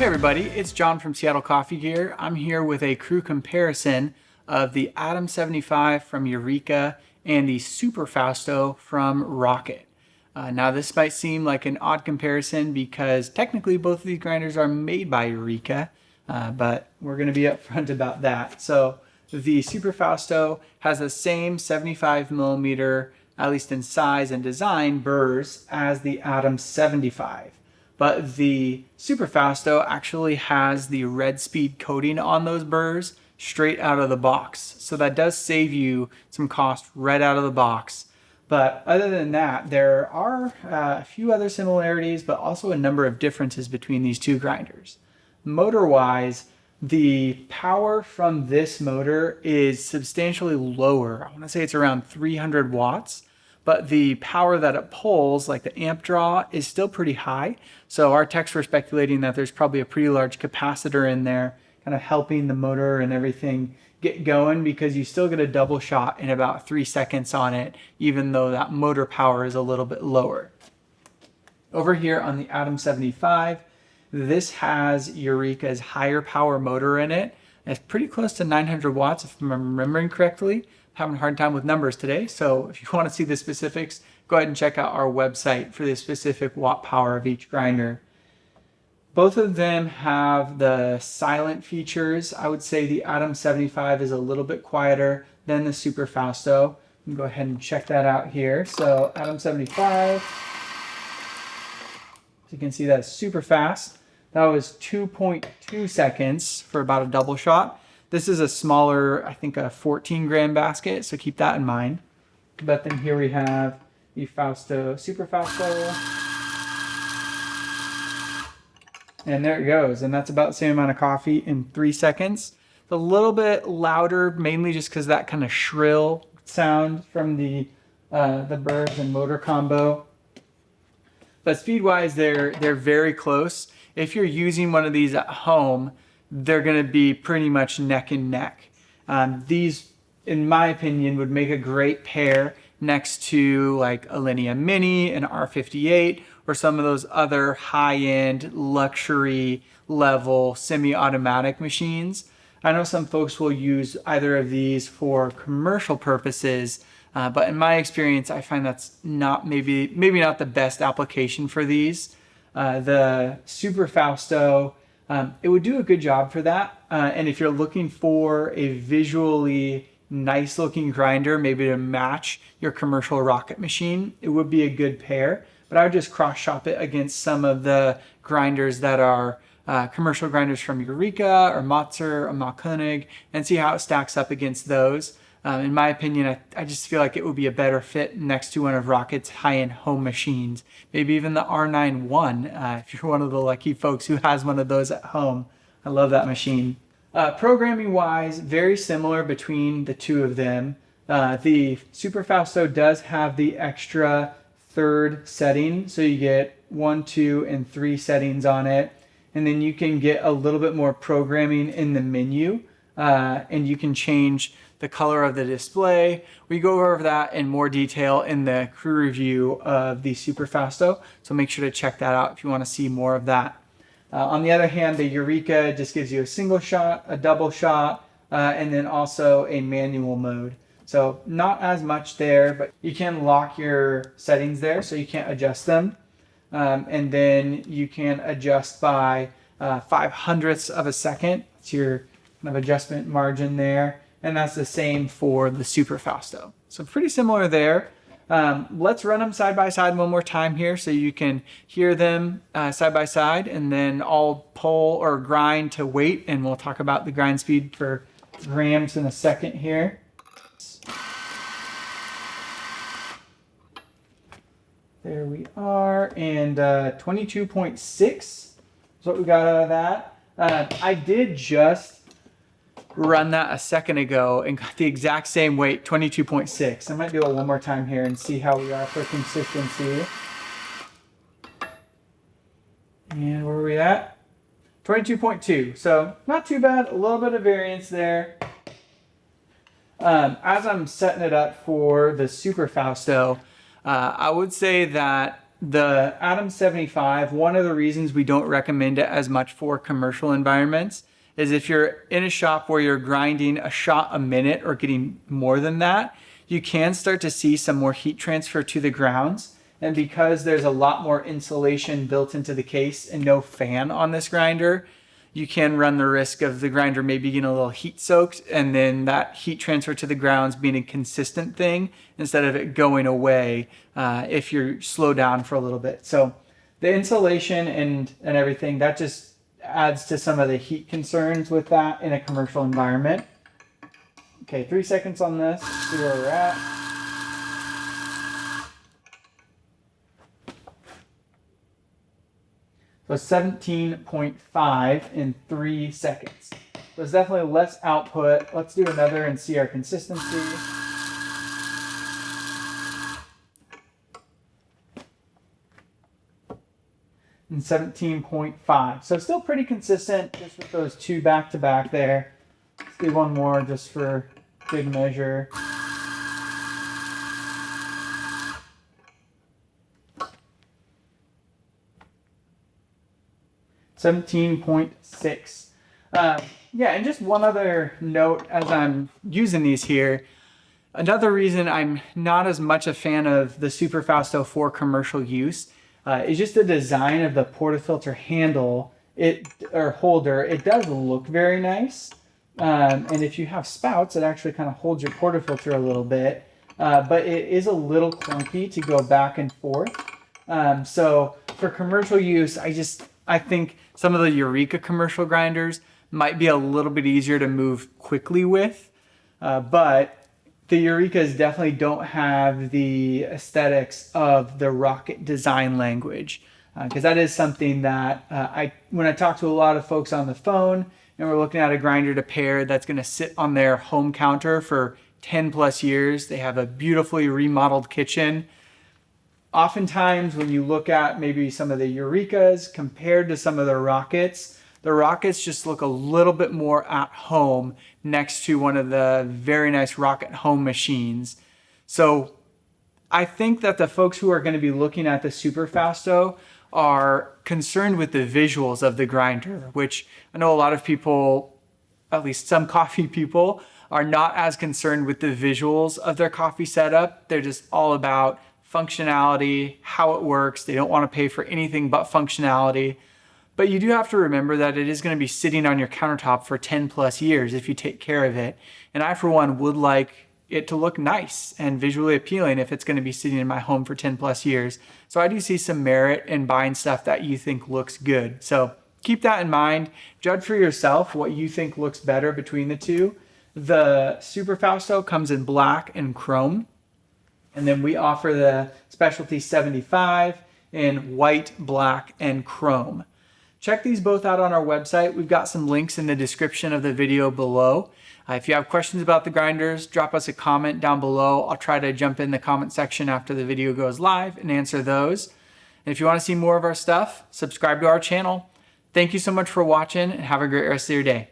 Hey everybody, it's John from Seattle Coffee Gear. I'm here with a crew comparison of the Atom 75 from Eureka and the Super Fausto from Rocket. Now this might seem like an odd comparison because technically both of these grinders are made by Eureka, but we're going to be upfront about that. So the Super Fausto has the same 75 millimeter, at least in size and design, burrs as the Atom 75. But the Super Fausto actually has the red speed coating on those burrs straight out of the box. So that does save you some cost right out of the box. But other than that, there are a few other similarities, but also a number of differences between these two grinders. Motor-wise, the power from this motor is substantially lower. I want to say it's around 300 watts. But the power that it pulls, like the amp draw, is still pretty high. So our techs were speculating that there's probably a pretty large capacitor in there, kind of helping the motor and everything get going, because you still get a double shot in about 3 seconds on it, even though that motor power is a little bit lower. Over here on the Atom 75, this has Eureka's higher power motor in it. It's pretty close to 900 watts, if I'm remembering correctly. Having a hard time with numbers today, so if you want to see the specifics, go ahead and check out our website for the specific watt power of each grinder. Both of them have the silent features. I would say the Atom 75 is a little bit quieter than the Super Fausto. You can go ahead and check that out here. So Atom 75, as you can see, that's super fast. That was 2.2 seconds for about a double shot. This is a smaller, I think a 14 gram basket, so keep that in mind. But then here we have the Fausto, Super Fausto. And there it goes, and that's about the same amount of coffee in 3 seconds. It's a little bit louder, mainly just because that kind of shrill sound from the burrs and motor combo. But speed-wise, they're very close. If you're using one of these at home, they're going to be pretty much neck and neck. These, in my opinion, would make a great pair next to like a Linea Mini, an R58, or some of those other high-end luxury level semi-automatic machines. I know some folks will use either of these for commercial purposes, but in my experience, I find that's not maybe not the best application for these. The Super Fausto, it would do a good job for that. And if you're looking for a visually nice looking grinder, maybe to match your commercial Rocket machine, it would be a good pair. But I would just cross shop it against some of the grinders that are commercial grinders from Eureka or Motzer or Malkönig, and see how it stacks up against those. In my opinion, I just feel like it would be a better fit next to one of Rocket's high-end home machines. Maybe even the R91, if you're one of the lucky folks who has one of those at home. I love that machine. Programming-wise, very similar between the two of them. The Super Fausto does have the extra third setting, so you get 1, 2, and 3 settings on it. And then you can get a little bit more programming in the menu, and you can change the color of the display. We go over that in more detail in the crew review of the Super Fausto, so make sure to check that out if you want to see more of that. On the other hand, the Eureka just gives you a single shot, a double shot, and then also a manual mode. So not as much there, but you can lock your settings there, so you can't adjust them. And then you can adjust by 5/100ths of a second. It's your kind of adjustment margin there. And that's the same for the Super Fausto. So pretty similar there. Let's run them side by side one more time here so you can hear them side by side, and then I'll pull or grind to weight, and we'll talk about the grind speed for grams in a second here. There we are, and 22.6 is what we got out of that. I did just run that a second ago and got the exact same weight, 22.6. I might do it one more time here and see how we are for consistency. And where are we at? 22.2. So not too bad, a little bit of variance there. As I'm setting it up for the Super Fausto, I would say that the Atom 75, one of the reasons we don't recommend it as much for commercial environments is if you're in a shop where you're grinding a shot a minute or getting more than that, you can start to see some more heat transfer to the grounds. And because there's a lot more insulation built into the case and no fan on this grinder, you can run the risk of the grinder maybe getting a little heat soaked and then that heat transfer to the grounds being a consistent thing instead of it going away if you're slow down for a little bit. So the insulation and everything, that just adds to some of the heat concerns with that in a commercial environment. Okay, 3 seconds on this, see where we're at. So 17.5 in 3 seconds. So it's definitely less output. Let's do another and see our consistency. And 17.5. So still pretty consistent just with those two back to back there. Let's do one more just for good measure. 17.6. Yeah, and just one other note as I'm using these here. Another reason I'm not as much a fan of the Super Fausto for commercial use is just the design of the portafilter handle or holder. It does look very nice. And if you have spouts, it actually kind of holds your portafilter a little bit. But it is a little clunky to go back and forth. So for commercial use, I think some of the Eureka commercial grinders might be a little bit easier to move quickly with, but the Eurekas definitely don't have the aesthetics of the Rocket design language, because that is something that when I talk to a lot of folks on the phone and we're looking at a grinder to pair that's going to sit on their home counter for 10 plus years, they have a beautifully remodeled kitchen. Oftentimes when you look at maybe some of the Eurekas compared to some of the Rockets just look a little bit more at home next to one of the very nice Rocket home machines. So I think that the folks who are going to be looking at the Super Fausto are concerned with the visuals of the grinder, which I know a lot of people, at least some coffee people, are not as concerned with the visuals of their coffee setup. They're just all about functionality, how it works. They don't want to pay for anything but functionality. But you do have to remember that it is going to be sitting on your countertop for 10 plus years if you take care of it. And I, for one, would like it to look nice and visually appealing if it's going to be sitting in my home for 10 plus years. So I do see some merit in buying stuff that you think looks good. So keep that in mind. Judge for yourself what you think looks better between the two. The Super Fausto comes in black and chrome. And then we offer the Specialty 75 in white, black, and chrome. Check these both out on our website. We've got some links in the description of the video below. If you have questions about the grinders, drop us a comment down below. I'll try to jump in the comment section after the video goes live and answer those. And if you want to see more of our stuff, subscribe to our channel. Thank you so much for watching and have a great rest of your day.